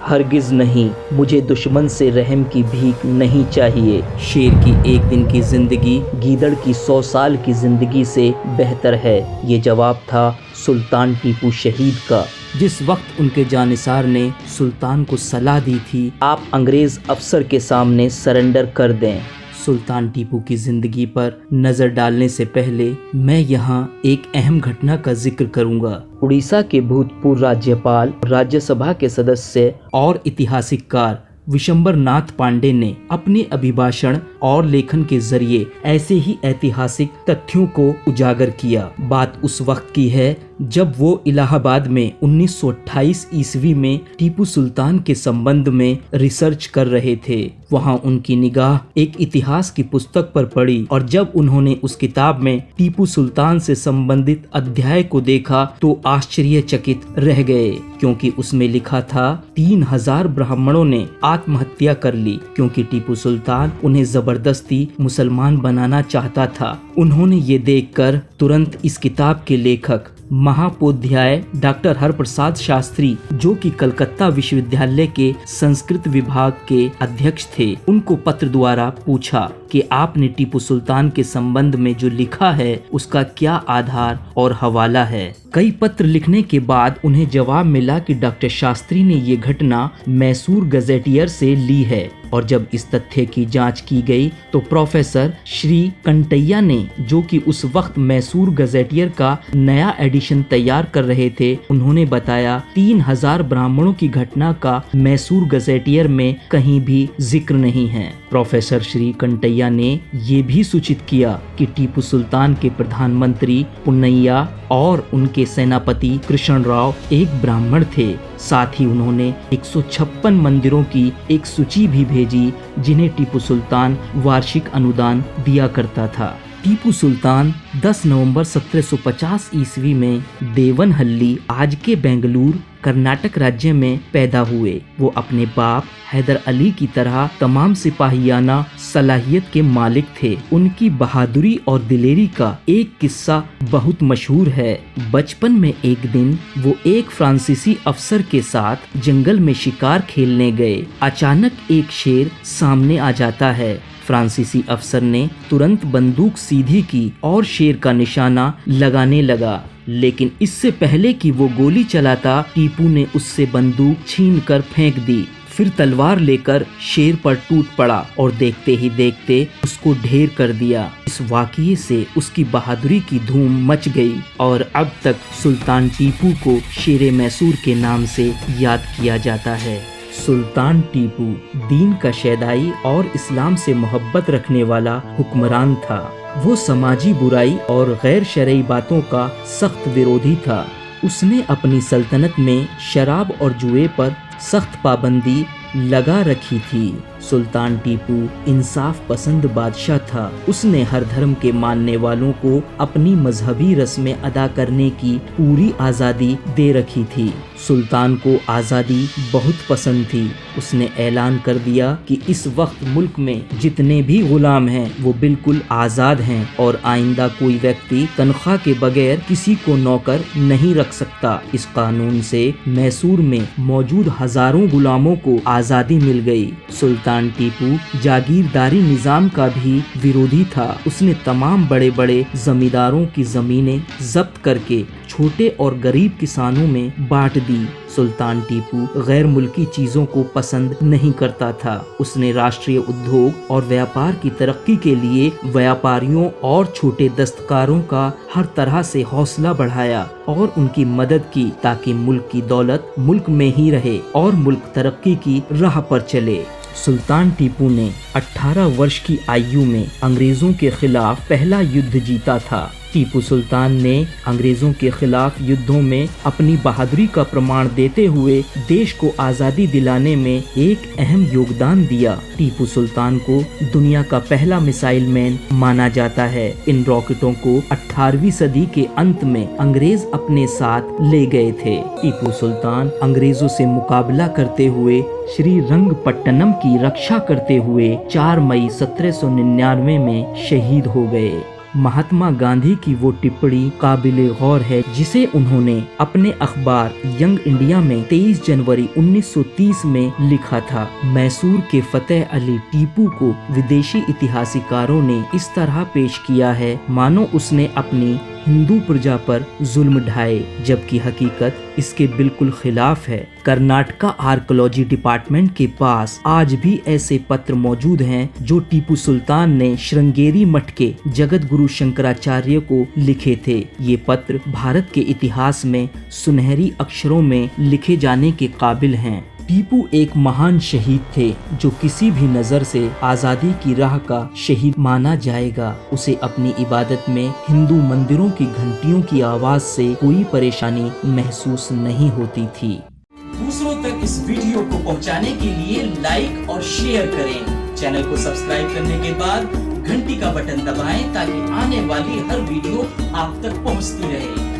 हरगिज नहीं, मुझे दुश्मन से रहम की भीख नहीं चाहिए। शेर की एक दिन की जिंदगी गीदड़ की 100 साल की जिंदगी से बेहतर है। ये जवाब था सुल्तान टीपू शहीद का, जिस वक्त उनके जानिसार ने सुल्तान को सलाह दी थी, आप अंग्रेज अफसर के सामने सरेंडर कर दें। सुल्तान टीपू की जिंदगी पर नजर डालने से पहले मैं यहाँ एक अहम घटना का जिक्र करूंगा। उड़ीसा के भूतपूर्व राज्यपाल, राज्यसभा के सदस्य और इतिहासकार विशंबर नाथ पांडे ने अपने अभिभाषण और लेखन के जरिए ऐसे ही ऐतिहासिक तथ्यों को उजागर किया। बात उस वक्त की है जब वो इलाहाबाद में 1928 ईस्वी में टीपू सुल्तान के संबंध में रिसर्च कर रहे थे। वहाँ उनकी निगाह एक इतिहास की पुस्तक पर पड़ी और जब उन्होंने उस किताब में टीपू सुल्तान से संबंधित अध्याय को देखा तो आश्चर्यचकित रह गए, क्योंकि उसमें लिखा था 3000 ब्राह्मणों ने आत्महत्या कर ली क्योंकि टीपू सुल्तान उन्हें जबरदस्ती मुसलमान बनाना चाहता था। उन्होंने ये देखकर तुरंत इस किताब के लेखक महापोध्याय डॉक्टर हरप्रसाद शास्त्री, जो कि कलकत्ता विश्वविद्यालय के संस्कृत विभाग के अध्यक्ष थे, उनको पत्र द्वारा पूछा कि आपने टीपू सुल्तान के संबंध में जो लिखा है उसका क्या आधार और हवाला है। कई पत्र लिखने के बाद उन्हें जवाब मिला कि डॉक्टर शास्त्री ने ये घटना मैसूर गजेटियर से ली है और जब इस तथ्य की जांच की गई तो प्रोफेसर श्री कंटैया ने, जो कि उस वक्त मैसूर गजेटियर का नया एडिशन तैयार कर रहे थे, उन्होंने बताया 3000 ब्राह्मणों की घटना का मैसूर गजेटियर में कहीं भी जिक्र नहीं है। प्रोफेसर श्री कंटैया ने ये भी सूचित किया कि टीपू सुल्तान के प्रधानमंत्री पुन्नैया और उनके सेनापति कृष्णराव एक ब्राह्मण थे। साथ ही उन्होंने 156 मंदिरों की एक सूची भी भेजी जिन्हें टीपू सुल्तान वार्षिक अनुदान दिया करता था। टीपू सुल्तान 10 नवंबर 1750 ईस्वी में देवनहल्ली, आज के बेंगलुरु, कर्नाटक राज्य में पैदा हुए। वो अपने बाप हैदर अली की तरह तमाम सिपाहियाना सलाहियत के मालिक थे। उनकी बहादुरी और दिलेरी का एक किस्सा बहुत मशहूर है। बचपन में एक दिन वो एक फ्रांसीसी अफसर के साथ जंगल में शिकार खेलने गए। अचानक एक शेर सामने आ जाता है। फ्रांसीसी अफसर ने तुरंत बंदूक सीधी की और शेर का निशाना लगाने लगा, लेकिन इससे पहले कि वो गोली चलाता, टीपू ने उससे बंदूक छीनकर फेंक दी। फिर तलवार लेकर शेर पर टूट पड़ा और देखते ही देखते उसको ढेर कर दिया। इस वाक़ये से उसकी बहादुरी की धूम मच गई और अब तक सुल्तान टीपू को शेरे मैसूर के नाम से याद किया जाता है। सुल्तान टीपू दीन का शैदाई और इस्लाम से मोहब्बत रखने वाला हुक्मरान था। वो समाजी बुराई और गैर शरई बातों का सख्त विरोधी था। उसने अपनी सल्तनत में शराब और जुए पर सख्त पाबंदी लगा रखी थी। सुल्तान टीपू इंसाफ पसंद बादशाह था। उसने हर धर्म के मानने वालों को अपनी मजहबी रस्में अदा करने की पूरी आज़ादी दे रखी थी। सुल्तान को आज़ादी बहुत पसंद थी। उसने ऐलान कर दिया कि इस वक्त मुल्क में जितने भी गुलाम हैं वो बिल्कुल आज़ाद हैं और आइंदा कोई व्यक्ति तनख्वाह के बगैर किसी को नौकर नहीं रख सकता। इस कानून से मैसूर में मौजूद हजारों गुलामों को आज़ादी मिल गई। सुल्तान टीपू जागीरदारी निजाम का भी विरोधी था। उसने तमाम बड़े बड़े जमींदारों की जमीनें जब्त करके छोटे और गरीब किसानों में बांट दी। सुल्तान टीपू गैर मुल्की चीजों को पसंद नहीं करता था। उसने राष्ट्रीय उद्योग और व्यापार की तरक्की के लिए व्यापारियों और छोटे दस्तकारों का हर तरह से हौसला बढ़ाया और उनकी मदद की ताकि मुल्क की दौलत मुल्क में ही रहे और मुल्क तरक्की की राह पर चले। सुल्तान टीपू ने 18 वर्ष की आयु में अंग्रेजों के खिलाफ पहला युद्ध जीता था। टीपू सुल्तान ने अंग्रेजों के खिलाफ युद्धों में अपनी बहादुरी का प्रमाण देते हुए देश को आज़ादी दिलाने में एक अहम योगदान दिया। टीपू सुल्तान को दुनिया का पहला मिसाइल मैन माना जाता है। इन रॉकेटों को 18वीं सदी के अंत में अंग्रेज अपने साथ ले गए थे। टीपू सुल्तान अंग्रेजों से मुकाबला करते हुए श्रीरंगपट्टनम की रक्षा करते हुए 4 मई 1799 में शहीद हो गए। महात्मा गांधी की वो टिप्पणी काबिले गौर है जिसे उन्होंने अपने अखबार यंग इंडिया में 23 जनवरी 1930 में लिखा था। मैसूर के फतेह अली टीपू को विदेशी इतिहासकारों ने इस तरह पेश किया है मानो उसने अपनी हिंदू प्रजा पर जुल्म ढाए, जबकि हकीकत इसके बिल्कुल खिलाफ है। कर्नाटका आर्कोलॉजी डिपार्टमेंट के पास आज भी ऐसे पत्र मौजूद हैं जो टीपू सुल्तान ने श्रृंगेरी मठ के जगत गुरु शंकराचार्य को लिखे थे। ये पत्र भारत के इतिहास में सुनहरी अक्षरों में लिखे जाने के काबिल हैं। टीपू एक महान शहीद थे जो किसी भी नजर से आजादी की राह का शहीद माना जाएगा। उसे अपनी इबादत में हिंदू मंदिरों की घंटियों की आवाज से कोई परेशानी महसूस नहीं होती थी। दूसरों तक इस वीडियो को पहुंचाने के लिए लाइक और शेयर करें। चैनल को सब्सक्राइब करने के बाद घंटी का बटन दबाएं ताकि आने वाली हर वीडियो आप तक पहुंचती रहे।